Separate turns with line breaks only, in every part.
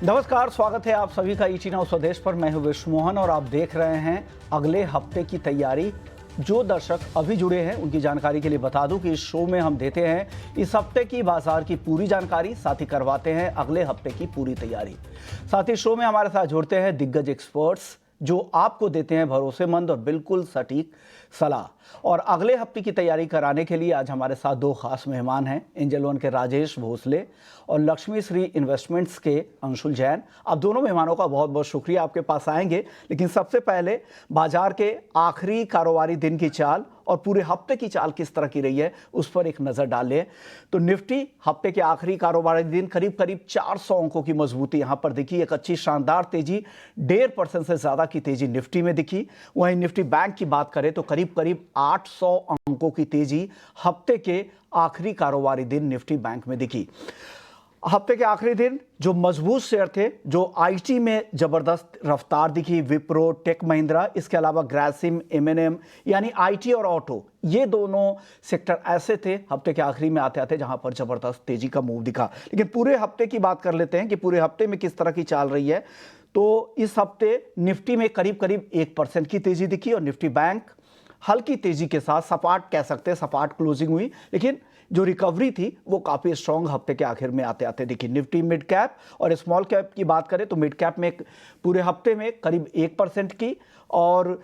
नमस्कार, स्वागत है आप सभी का ईटी नाउ स्वदेश पर। मैं हूं विश्व मोहन और आप देख रहे हैं अगले हफ्ते की तैयारी। जो दर्शक अभी जुड़े हैं उनकी जानकारी के लिए बता दूं कि इस शो में हम देते हैं इस हफ्ते की बाजार की पूरी जानकारी, साथ ही करवाते हैं अगले हफ्ते की पूरी तैयारी। साथ ही शो में हमारे साथ जुड़ते हैं दिग्गज एक्सपर्ट्स जो आपको देते हैं भरोसेमंद और बिल्कुल सटीक सलाह। और अगले हफ्ते की तैयारी कराने के लिए आज हमारे साथ दो खास मेहमान हैं, एंजल वन के राजेश भोसले और लक्ष्मी श्री इन्वेस्टमेंट्स के अंशुल जैन। अब दोनों मेहमानों का बहुत बहुत शुक्रिया, आपके पास आएंगे। लेकिन सबसे पहले बाजार के आखिरी कारोबारी दिन की चाल और पूरे हफ्ते की चाल किस तरह की रही है उस पर एक नजर डाल लें। तो निफ्टी हफ्ते के आखिरी कारोबारी दिन करीब 400 अंकों की मजबूती यहां पर दिखी। एक अच्छी शानदार तेजी, 1.5% से ज्यादा की तेजी निफ्टी में दिखी। वहीं निफ्टी बैंक की बात करें तो करीब 800 अंकों की तेजी हफ्ते के आखिरी कारोबारी दिन निफ्टी बैंक में दिखी। हफ्ते के आखिरी दिन जो मजबूत शेयर थे, जो आईटी में जबरदस्त रफ्तार दिखी, विप्रो, टेक महिंद्रा, इसके अलावा ग्रासिम, एमएनएम यानी आईटी और ऑटो, ये दोनों सेक्टर ऐसे थे हफ्ते के आखिरी में आते आते जहां पर जबरदस्त तेजी का मूव दिखा। लेकिन पूरे हफ्ते की बात कर लेते हैं कि पूरे हफ्ते में किस तरह की चाल रही है। तो इस हफ्ते निफ्टी में करीब 1% की तेजी दिखी और निफ्टी बैंक हल्की तेजी के साथ, सपाट कह सकते हैं, सपाट क्लोजिंग हुई। लेकिन जो रिकवरी थी वो काफी स्ट्रांग हफ्ते के आखिर में आते आते दिखी। निफ्टी मिड कैप और स्मॉल कैप की बात करें तो मिड कैप में पूरे हफ्ते में करीब 1% की और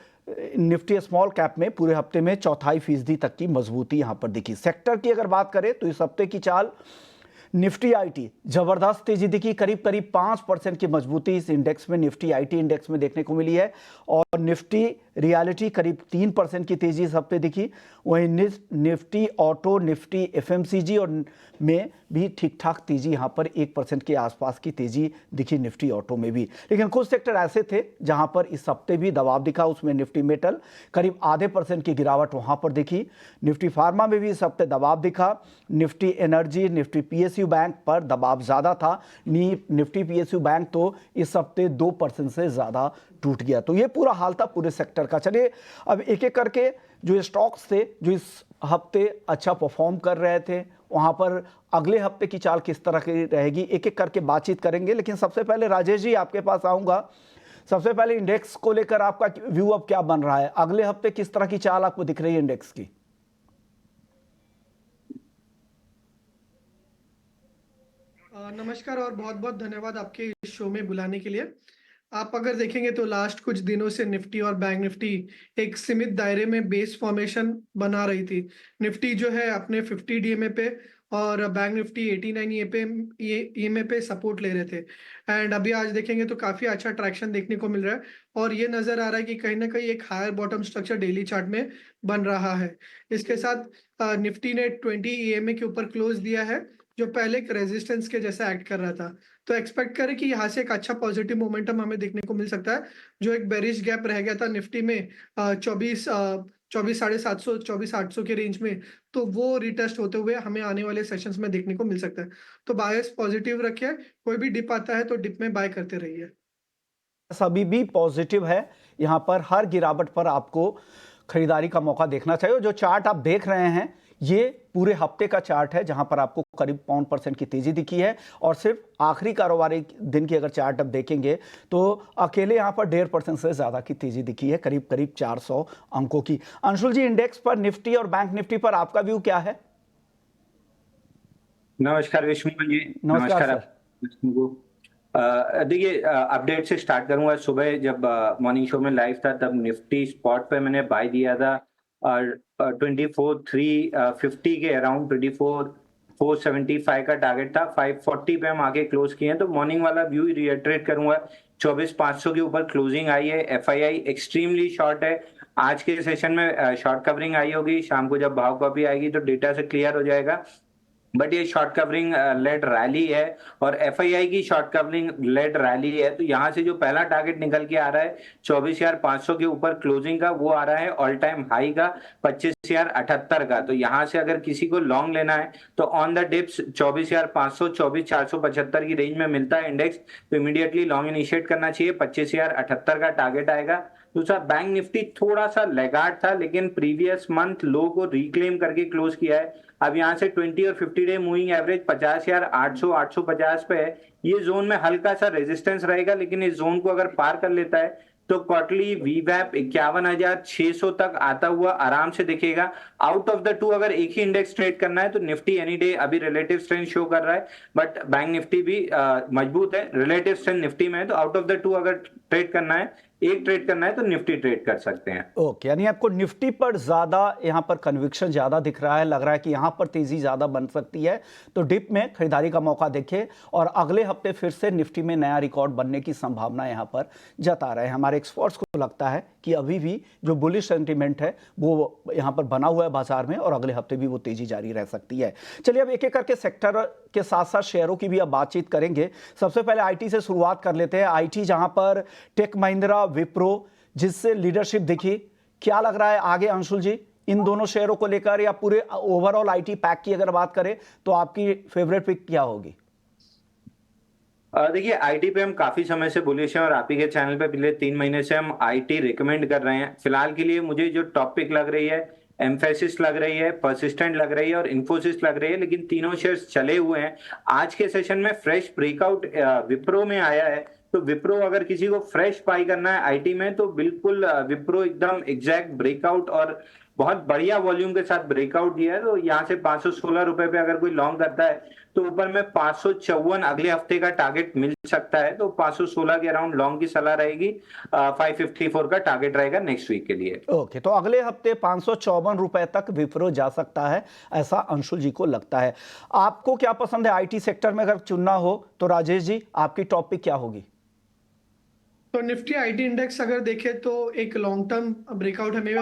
निफ्टी स्मॉल कैप में पूरे हफ्ते में 0.25% तक की मजबूती यहां पर दिखी। सेक्टर की अगर बात करें तो इस हफ्ते की चाल निफ्टी आईटी जबरदस्त तेजी दिखी, करीब 5% की मजबूती इस इंडेक्स में, निफ्टी आईटी इंडेक्स में देखने को मिली है। और निफ्टी रियलिटी करीब 3% की तेजी इस हफ्ते दिखी। वहीं निफ्टी ऑटो, निफ्टी एफएमसीजी और में भी ठीक ठाक तेजी, यहां पर 1% के आसपास की तेजी दिखी निफ्टी ऑटो में भी। लेकिन कुछ सेक्टर ऐसे थे जहां पर इस हफ्ते भी दबाव दिखा। उसमें निफ्टी मेटल करीब 0.5% की गिरावट वहां पर दिखी। निफ्टी फार्मा में भी इस हफ्ते दबाव दिखा। Nifty energy, Nifty PSU bank पर दबाव ज्यादा था। निफ्टी पीएसयू बैंक तो इस हफ्ते 2% से ज्यादा टूट गया। तो ये पूरा हाल था पूरे सेक्टर का। चलिए अब एक एक करके जो स्टॉक्स थे जो इस हफ्ते अच्छा परफॉर्म कर रहे थे, वहां पर अगले हफ्ते की चाल किस तरह की रहेगी, एक एक करके बातचीत करेंगे। लेकिन सबसे पहले राजेश जी आपके पास आऊंगा। सबसे पहले इंडेक्स को लेकर आपका व्यू अब क्या बन रहा है? अगले हफ्ते किस तरह की चाल आपको दिख रही है इंडेक्स की?
नमस्कार और बहुत बहुत धन्यवाद आपके इस शो में बुलाने के लिए। आप अगर देखेंगे तो लास्ट कुछ दिनों से निफ्टी और बैंक निफ्टी एक सीमित दायरे में बेस फॉर्मेशन बना रही थी। निफ्टी जो है अपने 50 डीएमए पे और बैंक निफ्टी 89 ईएमए पे सपोर्ट ले रहे थे। एंड अभी आज देखेंगे तो काफी अच्छा ट्रैक्शन देखने को मिल रहा है और ये नजर आ रहा है कि कहीं ना कहीं एक higher bottom structure daily chart में बन रहा है। इसके साथ निफ्टी ने 20 ईएमए के ऊपर क्लोज दिया है जो पहले एक रेजिस्टेंस के जैसा एक्ट कर रहा था। तो एक्सपेक्ट करें कि यहाँ से एक अच्छा पॉजिटिव मोमेंटम हमें देखने को मिल सकता है। जो एक बेरिश गैप रह गया था निफ्टी में 24,750 24,800 के रेंज में, तो वो रिटेस्ट होते हुए हमें आने वाले सेशंस में देखने को मिल सकता है। तो बायस पॉजिटिव रखिए, कोई भी डिप आता है तो डिप में बाय करते रहिए।
अभी भी पॉजिटिव है, यहां पर हर गिरावट पर आपको खरीदारी का मौका देखना चाहिए। जो चार्ट आप देख रहे हैं ये पूरे हफ्ते का चार्ट है जहां पर आपको करीब 0.5% की तेजी दिखी है। और सिर्फ आखिरी कारोबारी दिन की अगर चार्ट आप देखेंगे तो अकेले यहां पर 1.5% से ज्यादा की तेजी दिखी है, करीब 400 अंकों की। अंशुल जी, इंडेक्स पर निफ्टी और बैंक निफ्टी पर आपका व्यू क्या है?
नमस्कार विष्णु जी।
नमस्कार
नमस्कार
सर।
आप को। देखिए, अपडेट से स्टार्ट करूंगा। सुबह जब मॉर्निंग शो में लाइव था तब निफ्टी स्पॉट पे मैंने बाय दिया था और 24,350 के अराउंड, 24,475 का टारगेट था। 540 पे हम आगे क्लोज किए हैं। तो मॉर्निंग वाला व्यू रिएटरेट करूंगा। 24,500 के ऊपर क्लोजिंग आई है। एफआईआई एक्सट्रीमली शॉर्ट है। आज के सेशन में शॉर्ट कवरिंग आई होगी। शाम को जब भाव कॉपी आएगी तो डेटा से क्लियर हो जाएगा। बट ये शॉर्ट कवरिंग लेड रैली है और एफआईआई की शॉर्ट कवरिंग लेड रैली है। तो यहाँ से जो पहला टारगेट निकल के आ रहा है 24,500 के ऊपर क्लोजिंग का, वो आ रहा है ऑल टाइम हाई का 25,078 का। तो यहाँ से अगर किसी को लॉन्ग लेना है तो ऑन द डिप्स 24,500 24,475 की रेंज में मिलता है इंडेक्स, तो इमीडिएटली लॉन्ग इनिशिएट करना चाहिए। 25,078 का टारगेट आएगा। दूसरा, बैंक निफ्टी थोड़ा सा लेगार्ड था लेकिन प्रीवियस मंथ लो को रिक्लेम करके क्लोज किया है। अब यहाँ से 20 और 50 डे मूविंग एवरेज 50 यार 800 850 पे है। ये जोन में हल्का सा रेजिस्टेंस रहेगा, लेकिन इस जोन को अगर पार कर लेता है तो क्वार्टरली वीवैप 51,600 तक आता हुआ आराम से दिखेगा। आउट ऑफ द टू अगर एक ही इंडेक्स ट्रेड करना है तो निफ्टी एनी डे अभी रिलेटिव स्ट्रेंथ शो कर रहा है, बट बैंक निफ्टी भी मजबूत है। रिलेटिव स्ट्रेंथ निफ्टी में है, तो आउट ऑफ द टू अगर ट्रेड करना है, एक ट्रेड करना है तो निफ्टी ट्रेड कर सकते हैं।
ओके, यानी आपको निफ्टी पर ज्यादा यहाँ पर कन्विक्शन ज्यादा दिख रहा है, लग रहा है कि यहाँ पर तेजी ज्यादा बन सकती है, तो डिप में खरीदारी का मौका देखें और अगले हफ्ते फिर से निफ्टी में नया रिकॉर्ड बनने की संभावना यहाँ पर जता रहे हैं। हमारे एक्सपर्ट्स को लगता है कि अभी भी जो बुलिश सेंटीमेंट है वो यहाँ पर बना हुआ है बाजार में और अगले हफ्ते भी वो तेजी जारी रह सकती है। चलिए अब एक एक करके सेक्टर के साथ साथ शेयरों की भी अब बातचीत करेंगे। सबसे पहले आईटी से शुरुआत कर लेते हैं। आईटी जहां पर टेक महिंद्रा, विप्रो जिससे लीडरशिप दिखी, क्या लग रहा है आगे अंशुल जी इन दोनों शेयरों को लेकर, या पूरे ओवरऑल आईटी पैक की अगर बात करें तो आपकी फेवरेट पिक क्या होगी?
देखिए आईटी पे हम काफी समय से बुलिश हैं और आप ही के चैनल पे पिछले 3 महीने से हम आईटी रिकमेंड कर रहे हैं। फिलहाल के लिए मुझे जो टॉपिक लग रही है, एम्फेसिस लग रही है, परसिस्टेंट लग रही है और इन्फोसिस लग रही है, लेकिन तीनों शेयर्स चले हुए हैं। आज के सेशन में फ्रेश ब्रेकआउट विप्रो में आया है, तो विप्रो अगर किसी को फ्रेश बाई करना है आईटी में तो बिल्कुल विप्रो एकदम एग्जैक्ट ब्रेकआउट और बहुत बढ़िया वॉल्यूम के साथ ब्रेकआउट दिया है। तो यहाँ से 516 रुपए पे अगर कोई लॉन्ग करता है तो ऊपर में 554 अगले हफ्ते का टारगेट मिल सकता है, तो 516 के अराउंड लॉन्ग की सलाह रहेगी। 554 का टारगेट रहेगा नेक्स्ट वीक के लिए।
ओके, तो अगले हफ्ते 554 रुपए तक विप्रो जा सकता है, ऐसा अंशुल जी को लगता है। आपको क्या पसंद है आईटी सेक्टर में अगर चुनना हो तो? राजेश जी आपकी टॉपिक क्या होगी?
तो निफ्टी आईटी इंडेक्स अगर देखें तो एक लॉन्ग टर्म ब्रेकआउट हमें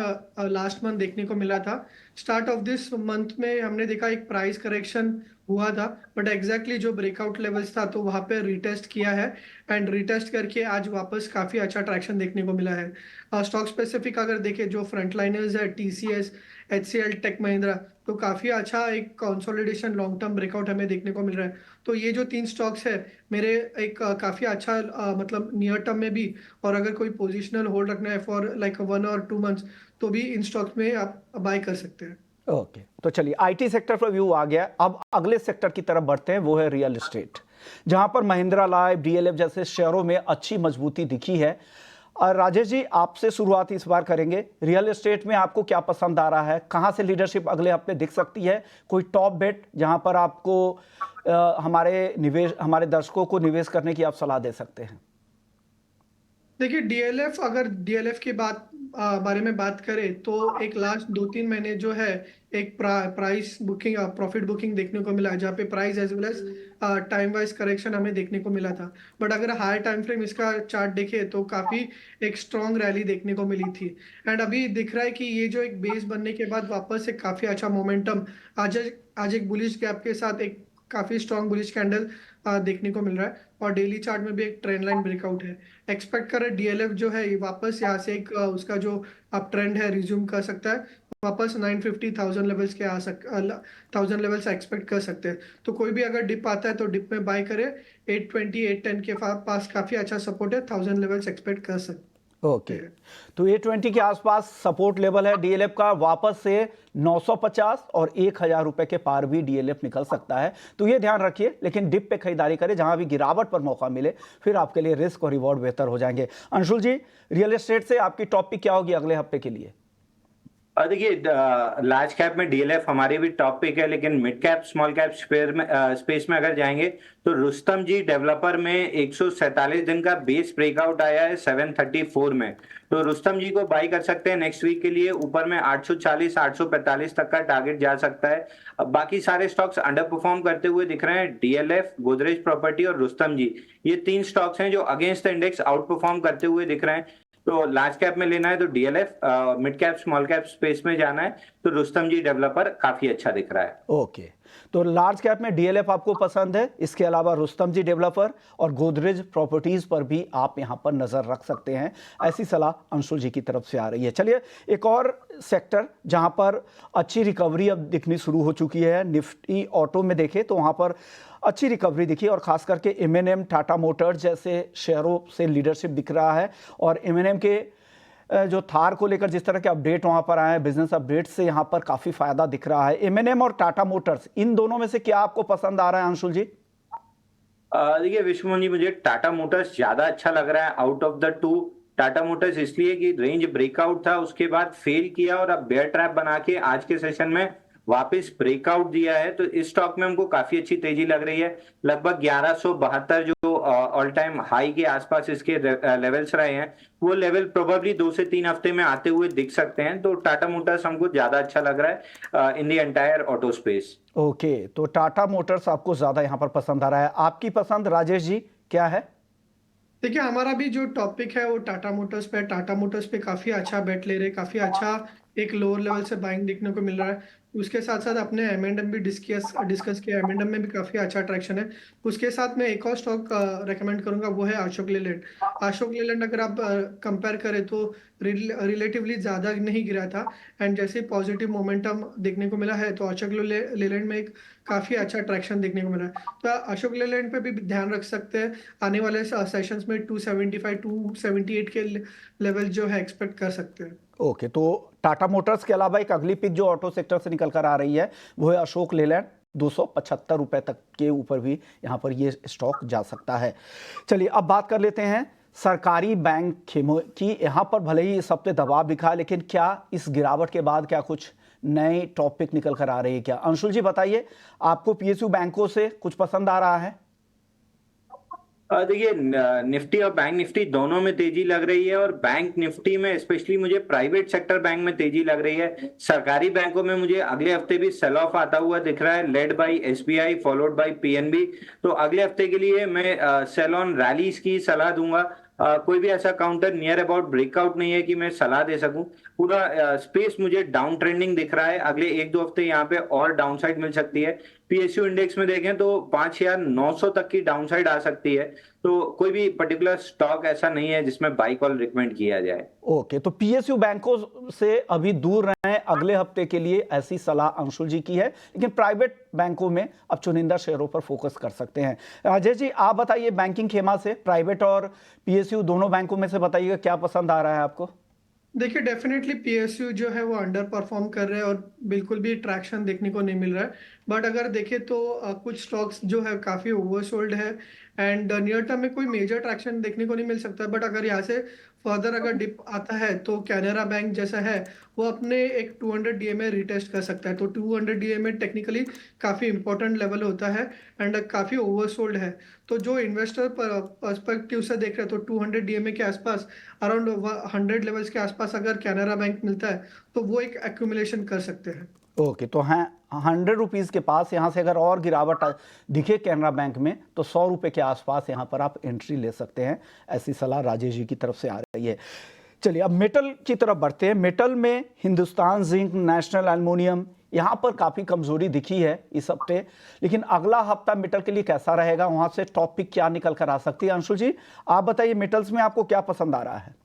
लास्ट मंथ देखने को मिला था। स्टार्ट ऑफ दिस मंथ में हमने देखा एक प्राइस करेक्शन हुआ था, बट एग्जैक्टली जो ब्रेकआउट लेवल्स था तो वहां पे रिटेस्ट किया है एंड रिटेस्ट करके आज वापस काफी अच्छा ट्रैक्शन देखने को मिला है। स्टॉक स्पेसिफिक अगर देखें जो फ्रंटलाइनर्स है टीसीएस, एचसीएल, टेक महिंद्रा, तो काफी अच्छा एक कंसोलिडेशन लॉन्ग टर्म ब्रेकआउट हमें देखने को मिल रहा है। तो ये जो 3 स्टॉक्स है मेरे एक काफी अच्छा मतलब नियर टर्म में भी, और अगर कोई पोजिशनल होल्ड रखना है फॉर लाइक 1 और 2 मंथ्स तो भी इन स्टॉक्स में आप बाय कर सकते हैं।
ओके, तो चलिए आईटी सेक्टर पर व्यू आ गया, अब अगले सेक्टर की तरफ बढ़ते हैं, वो है रियल एस्टेट, जहां पर महिंद्रा लाइफ, डीएलएफ जैसे शेयरों में अच्छी मजबूती दिखी है। और राजेश जी आपसे शुरुआत इस बार करेंगे। रियल एस्टेट में आपको क्या पसंद आ रहा है? कहां से लीडरशिप अगले हफ्ते दिख सकती है? कोई टॉप बेट जहां पर आपको हमारे दर्शकों को निवेश करने की आप सलाह दे सकते हैं?
देखिए डीएलएफ, अगर डीएलएफ की बारे में बात करें तो एक लास्ट 2-3 महीने जो है एक प्राइस बुकिंग, प्रॉफिट बुकिंग देखने को मिला है, जहाँ पे price as well as time wise correction हमें देखने को मिला था। बट अगर हायर टाइम फ्रेम इसका चार्ट देखे तो काफी एक स्ट्रॉन्ग रैली देखने को मिली थी एंड अभी दिख रहा है कि ये जो एक बेस बनने के बाद वापस एक काफी अच्छा मोमेंटम आज एक बुलिश गैप के साथ एक काफी स्ट्रॉन्ग बुलिश कैंडल देखने को मिल रहा है और डेली चार्ट में भी एक ट्रेंड लाइन ब्रेकआउट है। एक्सपेक्ट करें डीएलएफ जो है ये वापस यहाँ से एक उसका जो अप ट्रेंड है रिज्यूम कर सकता है, वापस 950,000 लेवल्स के 1000 लेवल्स एक्सपेक्ट कर सकते हैं। तो कोई भी अगर डिप आता है तो डिप में बाय करे। 820 810 के पास काफी अच्छा सपोर्ट है, 1000 लेवल्स एक्सपेक्ट कर सकते हैं।
ओके, तो 820 के आसपास सपोर्ट लेवल है डीएलएफ का, वापस से 950 और 1000 रुपए के पार भी डीएलएफ निकल सकता है, तो ये ध्यान रखिए। लेकिन डिप पे खरीदारी करें, जहां भी गिरावट पर मौका मिले, फिर आपके लिए रिस्क और रिवॉर्ड बेहतर हो जाएंगे। अंशुल जी रियल एस्टेट से आपकी टॉपिक क्या होगी अगले हफ्ते के लिए?
देखिए लार्ज कैप में डीएलएफ हमारी भी टॉप पिक है, लेकिन mid cap small cap space में अगर जाएंगे तो रुस्तम जी डेवलपर में 147 दिन का बेस ब्रेकआउट आया है 734 में, तो रुस्तम जी को बाई कर सकते हैं नेक्स्ट वीक के लिए। ऊपर में 840 845 तक का टारगेट जा सकता है। अब बाकी सारे स्टॉक्स अंडर परफॉर्म करते हुए दिख रहे हैं, डीएलएफ, गोदरेज प्रॉपर्टी और रुस्तम जी, ये 3 स्टॉक्स हैं जो against the index out perform करते हुए दिख रहे हैं। तो लार्ज कैप में लेना है तो DLF, mid cap small cap space में जाना है तो रुस्तम जी डेवलपर काफी अच्छा दिख रहा है।
ओके, तो लार्ज कैप में डीएलएफ आपको पसंद है, इसके अलावा रुस्तम जी डेवलपर और गोदरेज प्रॉपर्टीज पर भी आप यहां पर नजर रख सकते हैं, ऐसी सलाह अंशुल जी की तरफ से आ रही है। चलिए एक और सेक्टर जहां पर अच्छी रिकवरी अब दिखनी शुरू हो चुकी है, निफ्टी ऑटो में देखें तो वहां पर अच्छी रिकवरी दिखी और खास करके एमएनएम, टाटा मोटर्स जैसे शेयरों से लीडरशिप दिख रहा है। और एमएनएम के जो थार को लेकर जिस तरह के अपडेट वहां पर आए हैं, बिजनेस अपडेट से यहाँ पर काफी फायदा दिख रहा है। एमएनएम और टाटा मोटर्स, इन दोनों में से क्या आपको पसंद आ रहा है अंशुल जी?
देखिए विश्वमोहन जी, मुझे टाटा मोटर्स ज्यादा अच्छा लग रहा है out of the two. Tata Motors इसलिए कि रेंज ब्रेकआउट था, उसके बाद फेल किया और अब बेयर ट्रैप बना के आज के सेशन में वापस ब्रेकआउट दिया है। तो इस स्टॉक में हमको काफी अच्छी तेजी लग रही है। लगभग 1172 जो ऑल टाइम हाई के आसपास इसके लेवल्स रहे हैं, वो लेवल प्रोबेबली 2 से 3 हफ्ते में आते हुए दिख सकते हैं। तो टाटा मोटर्स हमको ज्यादा अच्छा लग रहा है in the entire auto space.
Okay, तो टाटा मोटर्स आपको ज्यादा यहाँ पर पसंद आ रहा है। आपकी पसंद राजेश जी क्या है?
देखिए, हमारा भी जो टॉपिक है वो टाटा मोटर्स पे है। टाटा मोटर्स पे काफी अच्छा बेट ले रहे हैं, काफी अच्छा एक लोअर लेवल से बाइंग देखने को मिल रहा है। उसके साथ साथ अपने एम भी डिस्कस किया, एम में भी काफी अच्छा ट्रैक्शन है। उसके साथ मैं एक और स्टॉक रेकमेंड करूंगा, वो है अशोक लेलैंड। अशोक लेलैंड अगर आप कंपेयर करें तो रिलेटिवली ज्यादा नहीं गिरा था, एंड जैसे पॉजिटिव मोमेंटम देखने को मिला है तो अशोक लेलैंड में एक काफी अच्छा ट्रैक्शन देखने को मिला है। तो अशोक लेलैंड पे भी ध्यान रख सकते हैं। आने वाले सेशंस में 275 278 के लेवल जो है एक्सपेक्ट कर सकते हैं।
ओके, तो टाटा मोटर्स के अलावा एक अगली पिक जो ऑटो सेक्टर से निकल कर आ रही है वो है अशोक लेलैंड। 275 रुपए तक के ऊपर भी यहाँ पर ये स्टॉक जा सकता है। चलिए अब बात कर लेते हैं सरकारी बैंक की। यहाँ पर भले ही इस हफ्ते दबाव दिखा है, लेकिन क्या इस गिरावट के बाद क्या कुछ नए टॉपिक निकल कर आ रही है क्या? अंशुल जी बताइए, आपको पीएसयू बैंकों से कुछ पसंद आ रहा है?
देखिए निफ्टी और बैंक निफ्टी दोनों में तेजी लग रही है, और बैंक निफ्टी में स्पेशली मुझे प्राइवेट सेक्टर बैंक में तेजी लग रही है। सरकारी बैंकों में मुझे अगले हफ्ते भी सेल ऑफ आता हुआ दिख रहा है, led by SBI followed by PNB. तो अगले हफ्ते के लिए मैं सेल ऑन रैलीज की सलाह दूंगा। कोई भी ऐसा काउंटर नियर अबाउट ब्रेकआउट नहीं है कि मैं सलाह दे सकूं। पूरा स्पेस मुझे डाउन ट्रेंडिंग दिख रहा है। अगले 1-2 हफ्ते यहाँ पे और डाउनसाइड मिल सकती है। पीएसयू इंडेक्स में देखें तो 5900 तक की डाउनसाइड आ सकती है। तो कोई भी पर्टिकुलर स्टॉक ऐसा नहीं है जिसमें बाई कॉल रिकमेंड किया जाए।
ओके, तो पीएसयू बैंकों से अभी दूर रहें अगले हफ्ते के लिए, ऐसी सलाह अंशुल जी की है। लेकिन प्राइवेट बैंकों में अब चुनिंदा शेयरों पर फोकस कर सकते हैं। राजेश जी आप बताइए, बैंकिंग खेमा से प्राइवेट और पीएसयू दोनों बैंकों में से बताइएगा क्या पसंद आ रहा है आपको?
देखिए, डेफिनेटली पीएसयू जो है वो अंडर परफॉर्म कर रहे हैं और बिल्कुल भी ट्रैक्शन देखने को नहीं मिल रहा है। बट अगर देखें तो कुछ स्टॉक्स जो है काफी ओवरसोल्ड है, एंड नियर टर्म में कोई मेजर ट्रैक्शन देखने को नहीं मिल सकता। बट अगर यहाँ से फर्दर अगर डिप आता है तो कैनरा बैंक जैसा है वो अपने एक 200 डीएमए रिटेस्ट कर सकता है। तो 200 डीएमए टेक्निकली काफी इंपॉर्टेंट लेवल होता है, एंड काफी ओवरसोल्ड है। तो जो इन्वेस्टर पर्सपेक्टिव से देख रहे हैं तो 200 डीएमए के आसपास, अराउंड 100 लेवल्स के आसपास अगर कैनरा बैंक मिलता है तो वो एक एक्यूमुलेशन कर सकते हैं।
ओके, तो हैं 100 रुपीज़ के पास, यहाँ से अगर और गिरावट दिखे कैनरा बैंक में तो 100 रुपये के आसपास यहाँ पर आप एंट्री ले सकते हैं। ऐसी सलाह राजेश जी की तरफ से आ रही है। चलिए अब मेटल की तरफ बढ़ते हैं। मेटल में हिंदुस्तान जिंक, नेशनल एल्युमिनियम, यहाँ पर काफ़ी कमजोरी दिखी है इस हफ्ते। लेकिन अगला हफ्ता मेटल के लिए कैसा रहेगा, वहाँ से टॉपिक क्या निकल कर आ सकती है? अंशुल जी आप बताइए, मेटल्स में आपको क्या पसंद आ रहा है?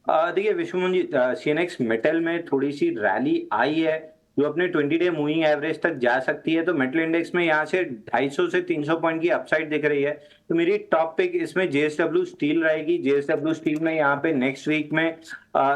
देखिए विश्वमोहन जी, सीएनएक्स मेटल में थोड़ी सी रैली आई है जो अपने 20 डे मूविंग एवरेज तक जा सकती है। तो मेटल इंडेक्स में यहाँ से 250 से 300 पॉइंट की अपसाइड दिख रही है। तो मेरी टॉप पिक इसमें जेएसडब्ल्यू स्टील रहेगी। जेएसडब्ल्यू स्टील में यहाँ पे नेक्स्ट वीक में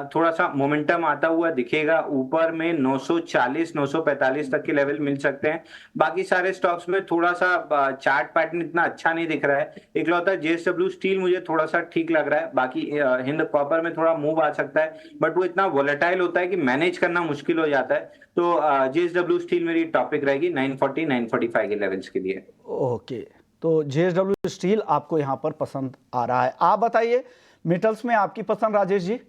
थोड़ा सा मोमेंटम आता हुआ दिखेगा। ऊपर में 940 945 तक के लेवल मिल सकते हैं। बाकी सारे स्टॉक्स में थोड़ा सा चार्ट पैटर्न इतना अच्छा नहीं दिख रहा है। इकलौता जेएसडब्ल्यू स्टील मुझे थोड़ा सा ठीक लग रहा है। बाकी हिंद कॉपर में थोड़ा मूव आ सकता है, बट वो इतना वोलेटाइल होता है कि मैनेज करना मुश्किल हो जाता है। तो जेएसडब्ल्यू स्टील मेरी टॉपिक रहेगी 940 945 के लेवल्स के लिए।
ओके, तो जेएसडब्ल्यू स्टील आपको यहाँ पर पसंद आ रहा है। आप बताइए मेटल्स में आपकी पसंद राजेश जी?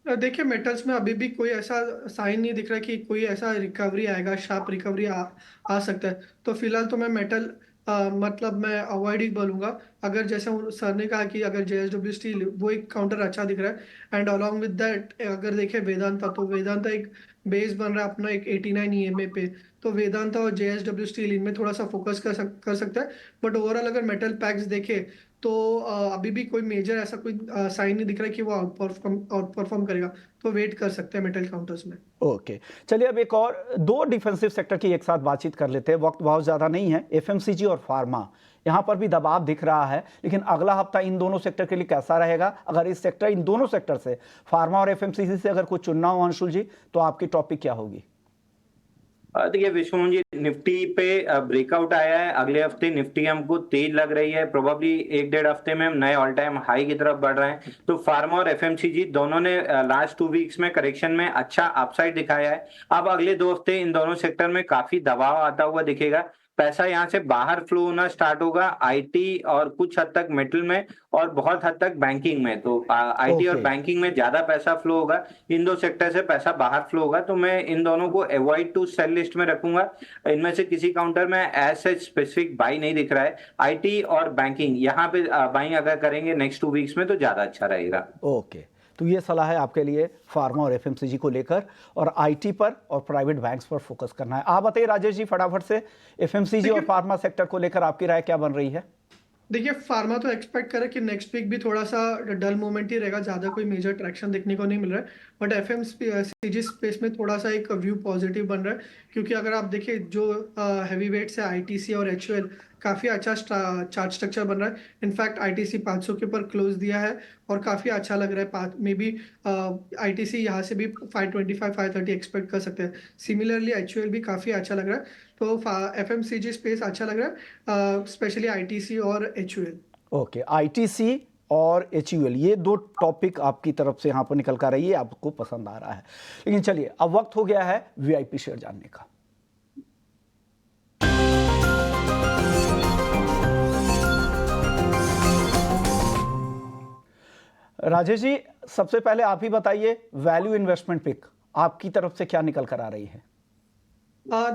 देखिए, मेटल्स में अभी भी कोई ऐसा साइन नहीं दिख रहा कि कोई ऐसा रिकवरी आएगा, शार्प रिकवरी आ सकता है। तो फिलहाल तो मैं मेटल मतलब मैं अवॉइड ही बोलूंगा। अगर जैसे सर ने कहा कि अगर जेएसडब्ल्यू स्टील वो एक काउंटर अच्छा दिख रहा है, एंड अलॉन्ग विद दैट अगर देखें वेदांता, तो वेदांता एक बेस बन रहा है अपना एक 89 ईएमए पे। तो वेदांता और जेएसडब्ल्यू स्टील इनमें थोड़ा सा फोकस कर सकता है। बट ओवरऑल अगर मेटल पैक्स देखे तो अभी भी कोई मेजर ऐसा कोई साइन नहीं दिख रहा है कि वो आउट परफॉर्म करेगा, तो वेट कर सकते हैं मेटल काउंटर्स में।
ओके, चलिए अब एक और दो डिफेंसिव सेक्टर की एक साथ बातचीत कर लेते हैं, वक्त बहुत ज़्यादा नहीं है। एफएमसीजी और फार्मा, यहाँ पर भी दबाव दिख रहा है, लेकिन अगला हफ्ता इन दोनों सेक्टर के लिए कैसा रहेगा? अगर इन दोनों सेक्टर से, फार्मा और एफएमसीजी से अगर कुछ चुनना हो अंशुल जी, तो आपकी टॉपिक क्या होगी?
देखिए विश्वमोहन जी, निफ्टी पे ब्रेकआउट आया है। अगले हफ्ते निफ्टी हमको तेज लग रही है, प्रोबेबली 1-1.5 हफ्ते में हम नए ऑल टाइम हाई की तरफ बढ़ रहे हैं। तो फार्मा और एफएमसीजी दोनों ने लास्ट 2 वीक्स में करेक्शन में अच्छा अपसाइड दिखाया है। अब अगले 2 हफ्ते इन दोनों सेक्टर में काफी दबाव आता हुआ दिखेगा। पैसा यहाँ से बाहर फ्लो होना स्टार्ट होगा आईटी और कुछ हद तक मेटल में और बहुत हद तक बैंकिंग में। तो आईटी और
ओके,
बैंकिंग में ज्यादा पैसा फ्लो होगा, इन दो सेक्टर से पैसा बाहर फ्लो होगा। तो मैं इन दोनों को अवॉइड टू सेल लिस्ट में रखूंगा। इनमें से किसी काउंटर में एज सच स्पेसिफिक बाई नहीं दिख रहा है। आईटी और बैंकिंग यहाँ पे बाइंग अगर करेंगे नेक्स्ट 2 वीक्स में तो ज्यादा अच्छा रहेगा।
ओके, तो ये सलाह है आपके लिए फार्मा और एफएमसीजी को लेकर, और आईटी पर और प्राइवेट बैंक्स पर फोकस करना है। आप बताइए राजेश जी फटाफट से, एफएमसीजी और फार्मा सेक्टर को लेकर आपकी राय क्या बन रही है?
देखिए फार्मा तो एक्सपेक्ट करें कि नेक्स्ट वीक भी थोड़ा सा डल मोमेंट ही रहेगा, ज्यादा कोई मेजर ट्रैक्शन देखने को नहीं मिल रहा है। बट एफएमसीजी स्पेस में थोड़ा सा एक व्यू पॉजिटिव बन रहा है, क्योंकि अगर आप देखिए जो हैवी वेट्स है आईटीसी और एचयूएल, काफी अच्छा चार्ट स्ट्रक्चर बन रहा है। इनफैक्ट आईटीसी 500 के ऊपर क्लोज दिया है और काफी अच्छा लग रहा है। मे बी आईटीसी यहाँ से भी 525 530 एक्सपेक्ट कर सकते हैं। सिमिलरली एचयूएल भी काफी अच्छा लग रहा है। तो एफएमसीजी स्पेस अच्छा लग रहा है, स्पेशली आईटीसी और एचयूएल।
ओके, आईटीसी और एचयूएल, ये दो टॉपिक आपकी तरफ से यहाँ पर निकल कर रही है, आपको पसंद आ रहा है। लेकिन चलिए अब वक्त हो गया है वीआईपी शेयर जानने का। राजेश जी, सबसे पहले आप ही बताइए, वैल्यू इन्वेस्टमेंट पिक आपकी तरफ से क्या निकल कर आ रही है?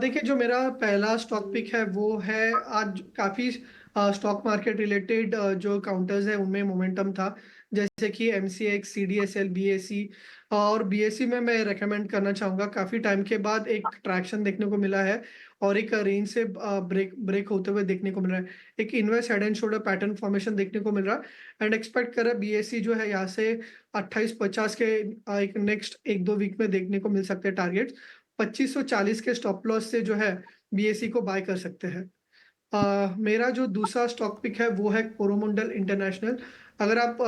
देखिए जो मेरा पहला स्टॉक पिक है वो है, आज काफी स्टॉक मार्केट रिलेटेड जो काउंटर्स है उनमें मोमेंटम था, जैसे कि एमसीएक्स, सीडीएसएल, बीएसई। और बीएसई में मैं रेकमेंड करना चाहूंगा, काफी टाइम के बाद एक ट्रैक्शन देखने को मिला है और एक रेंज से ब्रेक होते हुए देखने को मिल रहा है। एक inverse head and shoulder pattern formation देखने को मिल रहा है एंड एक्सपेक्ट कर रहा है बीएसई जो है यहाँ से 2850 के एक नेक्स्ट 1-2 वीक में देखने को मिल सकते हैं टारगेट। 2540 के स्टॉप लॉस से जो है बीएसई को बाय कर सकते हैं। मेरा जो दूसरा स्टॉक पिक है वो है कोरोमंडल इंटरनेशनल। अगर आप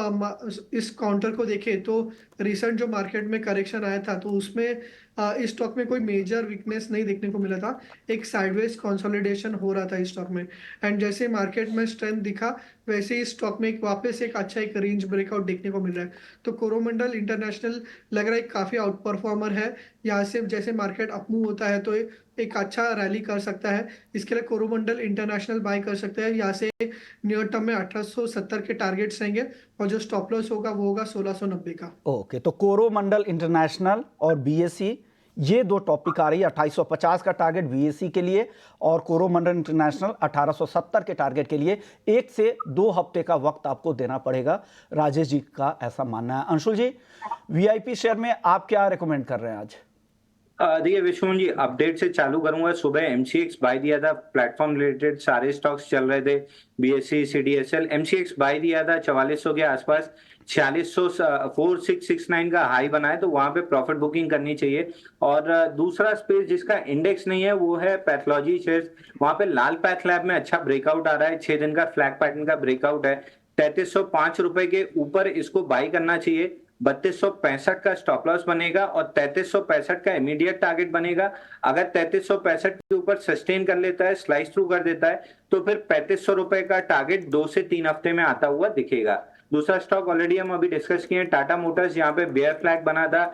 इस काउंटर को देखें तो रिसेंट जो मार्केट में करेक्शन आया था तो उसमें इस स्टॉक में कोई मेजर वीकनेस नहीं देखने को मिला था। एक साइडवेज कंसोलिडेशन हो रहा था इस स्टॉक में एंड जैसे मार्केट में स्ट्रेंथ दिखा वैसे ही स्टॉक में वापस एक अच्छा एक रेंज ब्रेकआउट देखने को मिल रहा है। तो कोरोमंडल इंटरनेशनल लग रहा है काफी आउट परफॉर्मर है। यहाँ से जैसे मार्केट अप मूव होता है तो एक अच्छा रैली कर सकता है। इसके लिए कोरोमंडल इंटरनेशनल बाय कर सकते हैं। यहाँ से नियर टर्म में 1870 के टारगेट्स रहेंगे और जो स्टॉप लॉस होगा वो होगा 1690 का।
ओके, तो कोरोमंडल इंटरनेशनल और बीएसई, ये दो टॉपिक आ रही है। 2850 का टारगेट बीएसई के लिए और कोरोमंडल इंटरनेशनल 1870 के टारगेट के लिए 1 से 2 हफ्ते का वक्त आपको देना पड़ेगा, राजेश जी का ऐसा मानना है। अंशुल जी, वीआईपी शेयर में आप क्या रिकमेंड कर रहे हैं आज?
देखिए विश्वमोहन जी, अपडेट से चालू करूंगा। सुबह एमसीएक्स बाय दिया था, प्लेटफॉर्म रिलेटेड सारे स्टॉक्स चल रहे थे, बीएसई, सीडीएसएल। एमसीएक्स बाय दिया था 4400 के आसपास, 4669 का हाई बना है, तो वहां पे प्रॉफिट बुकिंग करनी चाहिए। और दूसरा स्पेस जिसका इंडेक्स नहीं है वो है पैथोलॉजी शेयर्स। वहां पे लाल पैथ लैब में अच्छा ब्रेकआउट आ रहा है, 6 दिन का फ्लैग पैटर्न का ब्रेकआउट है। 3305 रुपए के ऊपर इसको बाई करना चाहिए। 3265 का स्टॉप लॉस बनेगा और 3365 का इमीडिएट टारगेट बनेगा। अगर 3365 के ऊपर सस्टेन कर लेता है, स्लाइस थ्रू कर देता है, तो फिर 3500 रुपए का टारगेट 2 से 3 हफ्ते में आता हुआ दिखेगा। दूसरा स्टॉक ऑलरेडी हम अभी डिस्कस किए, टाटा मोटर्स। यहाँ पे बेयर फ्लैग बना था,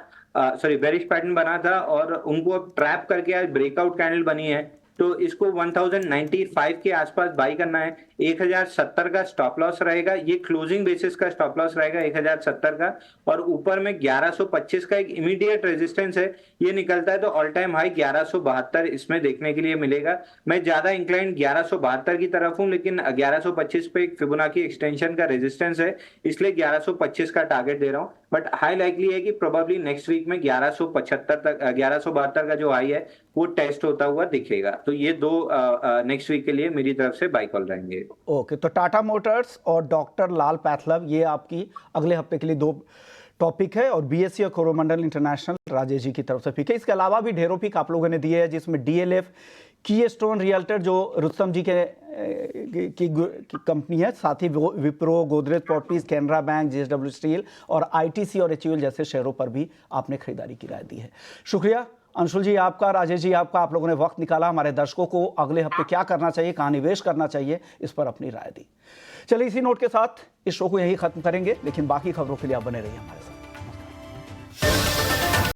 बेरिश पैटर्न बना था और उनको ट्रैप करके आज ब्रेकआउट कैंडल बनी है, तो इसको 1095 के आसपास बाई करना है। 1070 का स्टॉप लॉस रहेगा, ये क्लोजिंग बेसिस का स्टॉप लॉस रहेगा 1070 का। और ऊपर में 1125 का एक इमीडिएट रेजिस्टेंस है, ये निकलता है तो ऑल टाइम हाई 1172 इसमें देखने के लिए मिलेगा। मैं ज्यादा इंक्लाइंड 1172 की तरफ हूं, लेकिन 1125 पे एक फिबोनाची एक्सटेंशन का रेजिस्टेंस है, इसलिए 1125 का टारगेट दे रहा हूं। बट हाई लाइकली है कि प्रोबेबली नेक्स्ट वीक में 1175 तक 1172 का जो हाई है वो टेस्ट होता हुआ दिखेगा। तो ये दो नेक्स्ट वीक के लिए मेरी तरफ से बाय कॉल रहेंगे।
ओके, तो टाटा मोटर्स और डॉक्टर लाल पैथलव ये आपकी अगले हफ्ते के लिए दो टॉपिक है, और बीएससी और कोरोमंडल इंटरनेशनल राजेश जी की तरफ से पिक है। इसके अलावा भी ढेरों पिक आप लोगों ने दिए हैं, जिसमें डीएलएफ, कीस्टोन रियल्टर जो रुस्तम जी की कंपनी है, साथ ही Wipro, Godrej properties, Canara bank, JSW steel और आईटीसी और एचयूएल जैसे शेयरों पर भी आपने खरीदारी की राय दी है। शुक्रिया अंशुल जी आपका, राजेश जी आपका, आप लोगों ने वक्त निकाला हमारे दर्शकों को अगले हफ्ते क्या करना चाहिए, कहाँ निवेश करना चाहिए, इस पर अपनी राय दी। चलिए इसी नोट के साथ इस शो को यही खत्म करेंगे, लेकिन बाकी खबरों के लिए आप बने रहिए हमारे साथ।